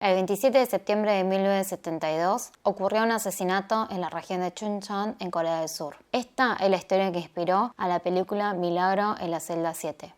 El 27 de septiembre de 1972 ocurrió un asesinato en la región de Chuncheon, en Corea del Sur. Esta es la historia que inspiró a la película Milagro en la celda 7.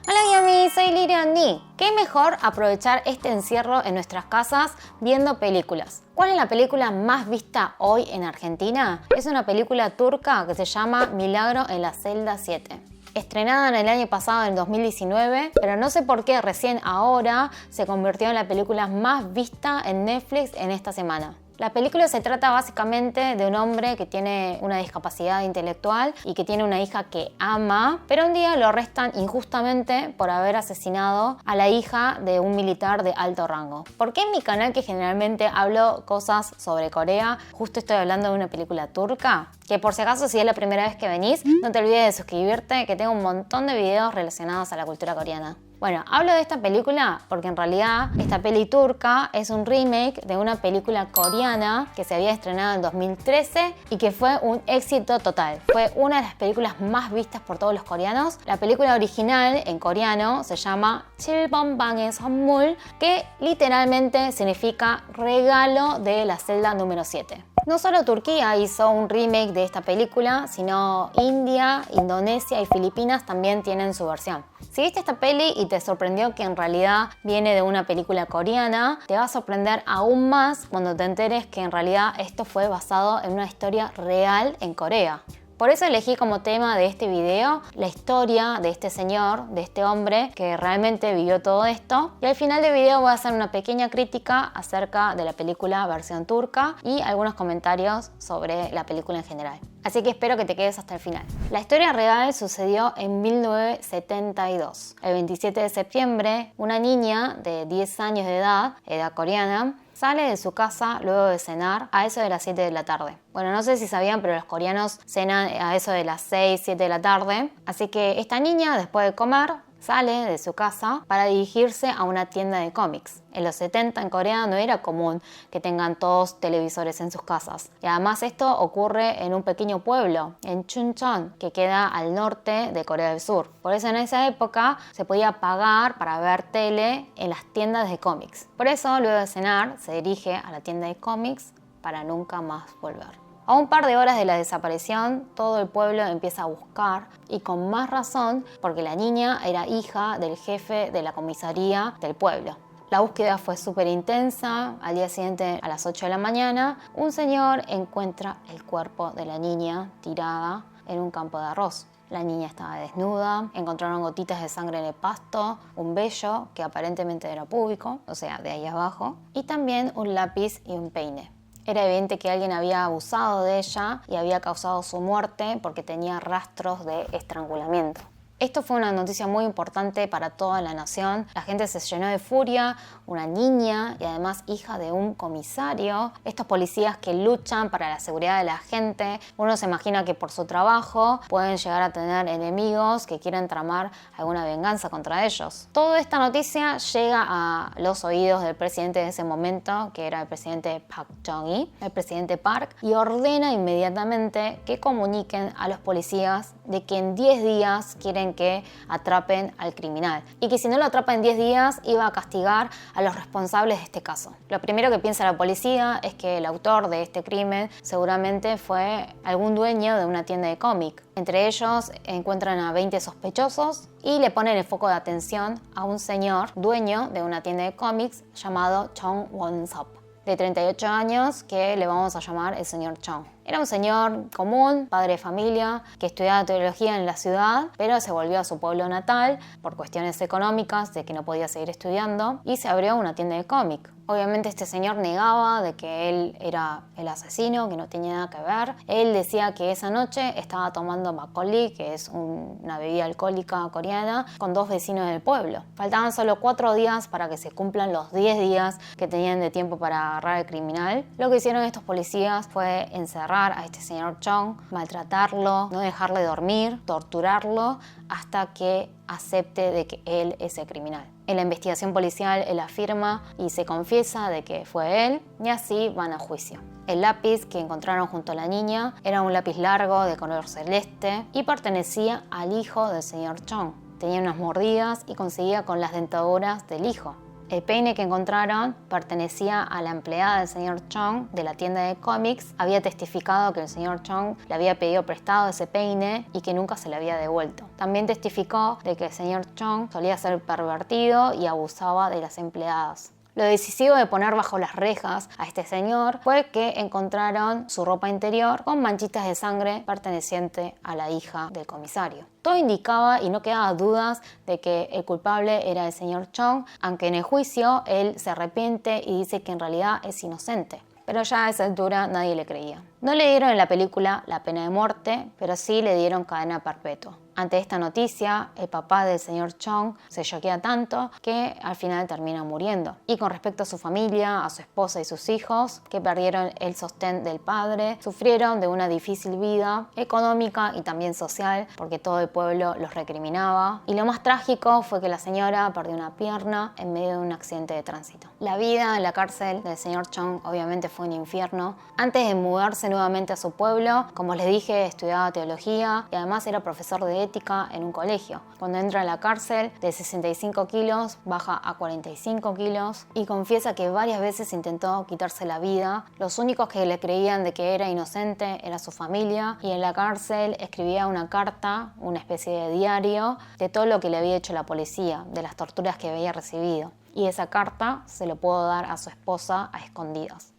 Hola Yami, soy Lilian Ni. ¿Qué mejor aprovechar este encierro en nuestras casas viendo películas? ¿Cuál es la película más vista hoy en Argentina? Es una película turca que se llama Milagro en la celda 7. Estrenada en el año pasado, en 2019, pero no sé por qué recién ahora se convirtió en la película más vista en Netflix en esta semana. La película se trata básicamente de un hombre que tiene una discapacidad intelectual y que tiene una hija que ama, pero un día lo arrestan injustamente por haber asesinado a la hija de un militar de alto rango. ¿Por qué en mi canal, que generalmente hablo cosas sobre Corea, justo estoy hablando de una película turca? Que por si acaso, si es la primera vez que venís, no te olvides de suscribirte, que tengo un montón de videos relacionados a la cultura coreana. Bueno, hablo de esta película porque en realidad esta peli turca es un remake de una película coreana que se había estrenado en 2013 y que fue un éxito total. Fue una de las películas más vistas por todos los coreanos. La película original en coreano se llama Chilbom Bang의 선물, que literalmente significa regalo de la celda número 7. No solo Turquía hizo un remake de esta película, sino India, Indonesia y Filipinas también tienen su versión. Si viste esta peli y te sorprendió que en realidad viene de una película coreana, te va a sorprender aún más cuando te enteres que en realidad esto fue basado en una historia real en Corea. Por eso elegí como tema de este video la historia de este señor, de este hombre que realmente vivió todo esto. Y al final del video voy a hacer una pequeña crítica acerca de la película versión turca y algunos comentarios sobre la película en general. Así que espero que te quedes hasta el final. La historia real sucedió en 1972. El 27 de septiembre, una niña de 10 años de edad coreana, sale de su casa luego de cenar a eso de las 7 de la tarde. Bueno, no sé si sabían, pero los coreanos cenan a eso de las 6, 7 de la tarde. Así que esta niña, después de comer, sale de su casa para dirigirse a una tienda de cómics. En los 70 en Corea no era común que tengan todos televisores en sus casas. Y además esto ocurre en un pequeño pueblo, en Chuncheon, que queda al norte de Corea del Sur. Por eso en esa época se podía pagar para ver tele en las tiendas de cómics. Por eso luego de cenar se dirige a la tienda de cómics para nunca más volver. A un par de horas de la desaparición, todo el pueblo empieza a buscar, y con más razón porque la niña era hija del jefe de la comisaría del pueblo. La búsqueda fue súper intensa. Al día siguiente, a las 8 de la mañana, un señor encuentra el cuerpo de la niña tirada en un campo de arroz. La niña estaba desnuda, encontraron gotitas de sangre en el pasto, un vello que aparentemente era púbico, o sea, de ahí abajo, y también un lápiz y un peine. Era evidente que alguien había abusado de ella y había causado su muerte porque tenía rastros de estrangulamiento. Esto fue una noticia muy importante para toda la nación. La gente se llenó de furia. Una niña y además hija de un comisario. Estos policías que luchan para la seguridad de la gente. Uno se imagina que por su trabajo pueden llegar a tener enemigos que quieren tramar alguna venganza contra ellos. Toda esta noticia llega a los oídos del presidente de ese momento, que era el presidente Park Chung-hee, el presidente Park, y ordena inmediatamente que comuniquen a los policías de que en 10 días quieren que atrapen al criminal y que si no lo atrapan en 10 días iba a castigar a los responsables de este caso. Lo primero que piensa la policía es que el autor de este crimen seguramente fue algún dueño de una tienda de cómic. Entre ellos encuentran a 20 sospechosos y le ponen el foco de atención a un señor dueño de una tienda de cómics llamado Chung Won-sop, de 38 años, que le vamos a llamar el señor Chung. Era un señor común, padre de familia, que estudiaba teología en la ciudad, pero se volvió a su pueblo natal por cuestiones económicas, de que no podía seguir estudiando, y se abrió una tienda de cómic. Obviamente este señor negaba de que él era el asesino, que no tenía nada que ver. Él decía que esa noche estaba tomando makgeolli, que es una bebida alcohólica coreana, con 2 vecinos del pueblo. Faltaban solo 4 días para que se cumplan los 10 días que tenían de tiempo para agarrar al criminal. Lo que hicieron estos policías fue encerrar a este señor Chung, maltratarlo, no dejarle dormir, torturarlo hasta que acepte de que él es el criminal. En la investigación policial él afirma y se confiesa de que fue él, y así van a juicio. El lápiz que encontraron junto a la niña era un lápiz largo de color celeste y pertenecía al hijo del señor Chung. tenía unas mordidas y conseguía con las dentaduras del hijo. El peine que encontraron pertenecía a la empleada del señor Chong de la tienda de cómics. Había testificado que el señor Chong le había pedido prestado ese peine y que nunca se le había devuelto. También testificó de que el señor Chong solía ser pervertido y abusaba de las empleadas. Lo decisivo de poner bajo las rejas a este señor fue que encontraron su ropa interior con manchitas de sangre perteneciente a la hija del comisario. Todo indicaba y no quedaba dudas de que el culpable era el señor Chong, aunque en el juicio él se arrepiente y dice que en realidad es inocente. Pero ya a esa altura nadie le creía. No le dieron en la película la pena de muerte, pero sí le dieron cadena perpetua. Ante esta noticia, el papá del señor Chong se choquea tanto que al final termina muriendo. Y con respecto a su familia, a su esposa y sus hijos, que perdieron el sostén del padre, sufrieron de una difícil vida económica y también social, porque todo el pueblo los recriminaba. Y lo más trágico fue que la señora perdió una pierna en medio de un accidente de tránsito. La vida en la cárcel del señor Chong obviamente fue un infierno. Antes de mudarse nuevamente a su pueblo, como les dije, estudiaba teología y además era profesor de ética en un colegio. Cuando entra a la cárcel, de 65 kilos baja a 45 kilos y confiesa que varias veces intentó quitarse la vida. Los únicos que le creían de que era inocente era su familia, y en la cárcel escribía una carta, una especie de diario, de todo lo que le había hecho la policía, de las torturas que había recibido. Y esa carta se lo pudo dar a su esposa a escondidas.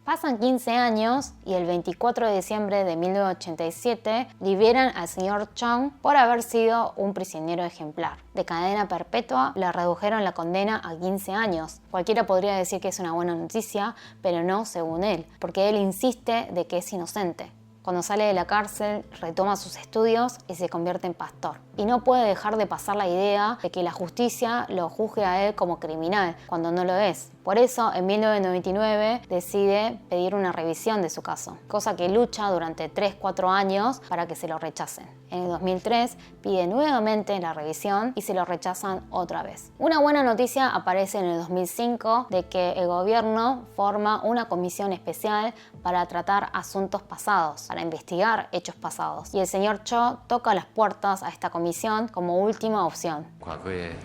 Pasan 15 años y el 24 de diciembre de 1987 liberan al señor Chong por haber sido un prisionero ejemplar. De cadena perpetua le redujeron la condena a 15 años. Cualquiera podría decir que es una buena noticia, pero no según él, porque él insiste de que es inocente. Cuando sale de la cárcel, retoma sus estudios y se convierte en pastor. Y no puede dejar de pasar la idea de que la justicia lo juzgue a él como criminal, cuando no lo es. Por eso, en 1999, decide pedir una revisión de su caso, cosa que lucha durante 3-4 años para que se lo rechacen. En el 2003, pide nuevamente la revisión y se lo rechazan otra vez. Una buena noticia aparece en el 2005 de que el gobierno forma una comisión especial para tratar asuntos pasados, para investigar hechos pasados. Y el señor Cho toca las puertas a esta comisión como última opción. 과거의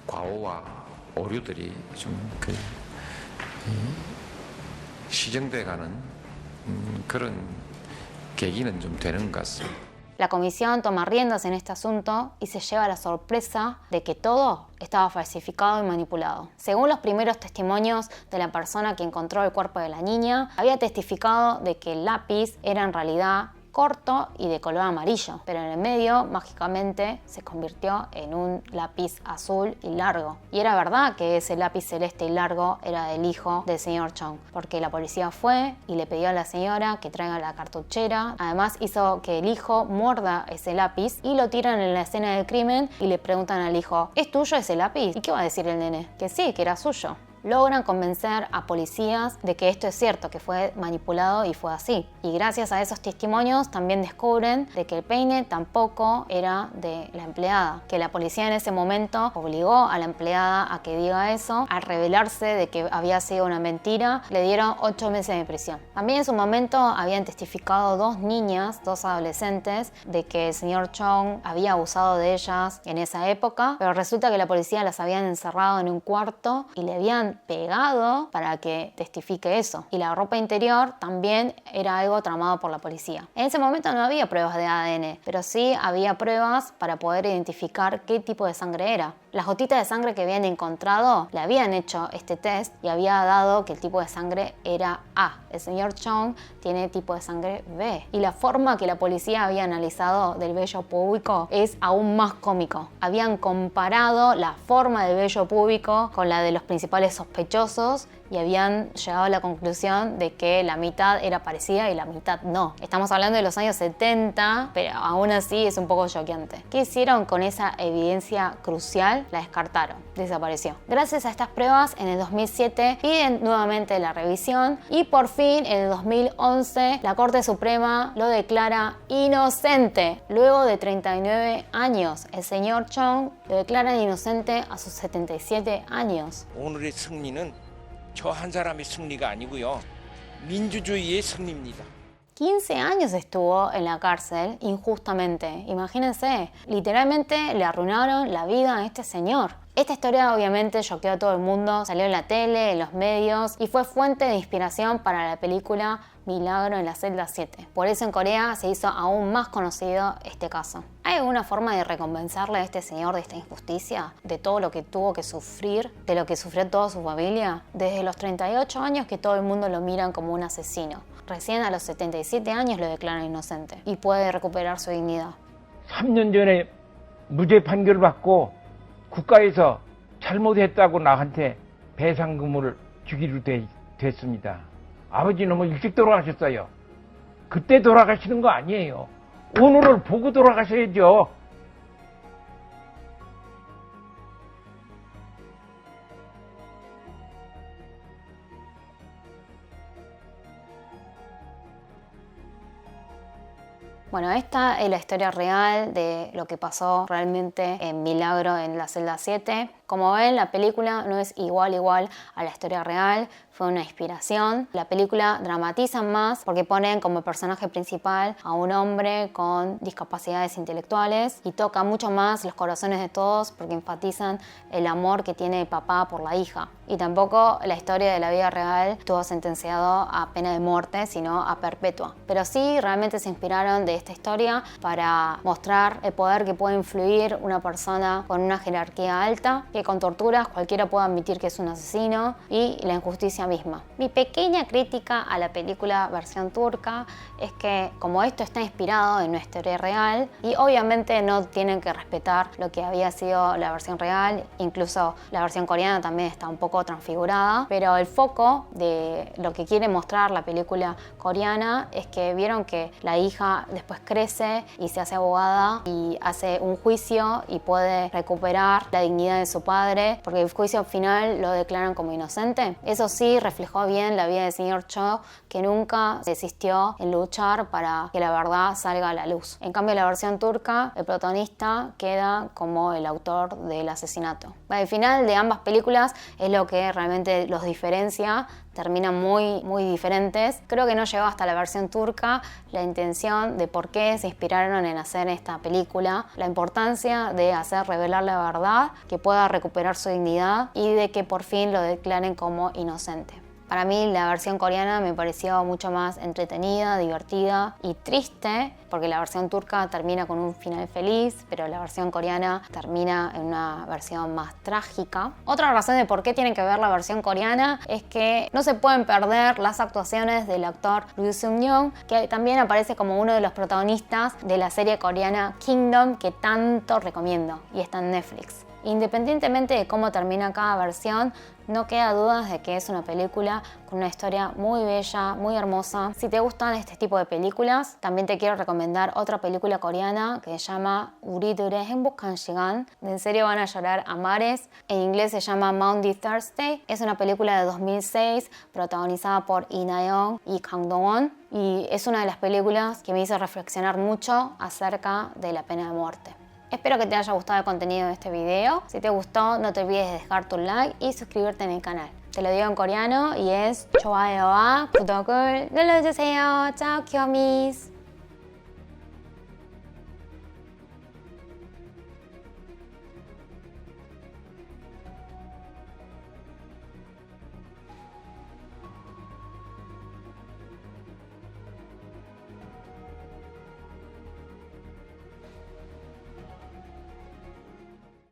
과오와 오류들이 좀 시정돼가는 그런 계기는 좀 되는 것 같습니다. La comisión toma riendas en este asunto y se lleva la sorpresa de que todo estaba falsificado y manipulado. Según los primeros testimonios de la persona que encontró el cuerpo de la niña, había testificado de que el lápiz era en realidad corto y de color amarillo, pero en el medio mágicamente se convirtió en un lápiz azul y largo. Y era verdad que ese lápiz celeste y largo era del hijo del señor Chong, porque la policía fue y le pidió a la señora que traiga la cartuchera. Además hizo que el hijo muerda ese lápiz y lo tiran en la escena del crimen y le preguntan al hijo: ¿es tuyo ese lápiz? ¿Y qué va a decir el nene? Que sí, que era suyo. Logran convencer a policías de que esto es cierto, que fue manipulado y fue así. Y gracias a esos testimonios también descubren de que el peine tampoco era de la empleada, que la policía en ese momento obligó a la empleada a que diga eso. Al revelarse de que había sido una mentira, le dieron 8 meses de prisión. También en su momento habían testificado 2 niñas, 2 adolescentes, de que el señor Chong había abusado de ellas en esa época, pero resulta que la policía las habían encerrado en un cuarto y le habían pegado para que testifique eso. Y la ropa interior también era algo tramado por la policía. En ese momento no había pruebas de ADN, pero sí había pruebas para poder identificar qué tipo de sangre era. Las gotitas de sangre que habían encontrado le habían hecho este test y había dado que el tipo de sangre era A. El señor Chong tiene tipo de sangre B. Y la forma que la policía había analizado del vello púbico es aún más cómico. Habían comparado la forma del vello púbico con la de los principales sospechosos y habían llegado a la conclusión de que la mitad era parecida y la mitad no. Estamos hablando de los años 70, pero aún así es un poco choqueante. ¿Qué hicieron con esa evidencia crucial? La descartaron, desapareció. Gracias a estas pruebas, en el 2007 piden nuevamente la revisión y por fin en el 2011 la Corte Suprema lo declara inocente. Luego de 39 años, el señor Chong lo declaran inocente a sus 77 años. 오늘의 승리는 저 한 사람의 승리가 아니고요. 민주주의의 승리입니다. 15 años estuvo en la cárcel injustamente. Imagínense, literalmente le arruinaron la vida a este señor. Esta historia obviamente choqueó a todo el mundo, salió en la tele, en los medios y fue fuente de inspiración para la película Milagro en la celda 7. Por eso en Corea se hizo aún más conocido este caso. ¿Hay alguna forma de recompensarle a este señor de esta injusticia? ¿De todo lo que tuvo que sufrir? ¿De lo que sufrió toda su familia? Desde los 38 años que todo el mundo lo miran como un asesino. Recién a los 77 años lo declaran inocente y puede recuperar su dignidad. 3년 전에 무죄 판결 받고 국가에서 잘못했다고 나한테 배상금을 주기로 됐습니다. 아버지 너무 일찍 돌아가셨어요. 그때 돌아가시는 거 아니에요. 오늘을 보고 돌아가셔야죠. Bueno, esta es la historia real de lo que pasó realmente en Milagro en la celda 7. Como ven, la película no es igual a la historia real, fue una inspiración. La película dramatiza más porque ponen como personaje principal a un hombre con discapacidades intelectuales y toca mucho más los corazones de todos porque enfatizan el amor que tiene el papá por la hija. Y tampoco la historia de la vida real estuvo sentenciado a pena de muerte, sino a perpetua. Pero sí realmente se inspiraron de esta historia para mostrar el poder que puede influir una persona con una jerarquía alta, que con torturas cualquiera puede admitir que es un asesino, y la injusticia misma. Mi pequeña crítica a la película versión turca es que como esto está inspirado en una historia real y obviamente no tienen que respetar lo que había sido la versión real, incluso la versión coreana también está un poco transfigurada, pero el foco de lo que quiere mostrar la película coreana es que vieron que la hija después crece y se hace abogada y hace un juicio y puede recuperar la dignidad de su padre porque el juicio final lo declaran como inocente. Eso sí reflejó bien la vida del señor Cho, que nunca desistió en luchar para que la verdad salga a la luz. En cambio, en la versión turca, el protagonista queda como el autor del asesinato. El final de ambas películas es lo que realmente los diferencia, terminan muy diferentes. Creo que no llegó hasta la versión turca la intención de por qué se inspiraron en hacer esta película, la importancia de hacer revelar la verdad, que pueda recuperar su dignidad y de que por fin lo declaren como inocente. Para mí la versión coreana me pareció mucho más entretenida, divertida y triste, porque la versión turca termina con un final feliz, pero la versión coreana termina en una versión más trágica. Otra razón de por qué tienen que ver la versión coreana es que no se pueden perder las actuaciones del actor Lee Seung-young, que también aparece como uno de los protagonistas de la serie coreana Kingdom, que tanto recomiendo y está en Netflix. Independientemente de cómo termina cada versión, no queda dudas de que es una película con una historia muy bella, muy hermosa. Si te gustan este tipo de películas, también te quiero recomendar otra película coreana que se llama 우리들의 행복한 시간. En serio van a llorar a mares. En inglés se llama Maundy Thursday. Es una película de 2006 protagonizada por Lee Na-young y Kang Dong-won. Y es una de las películas que me hizo reflexionar mucho acerca de la pena de muerte. Espero que te haya gustado el contenido de este video. Si te gustó, no te olvides de dejar tu like y suscribirte en el canal. Te lo digo en coreano y es 좋아요와 구독을 눌러주세요. Chao, kyomis.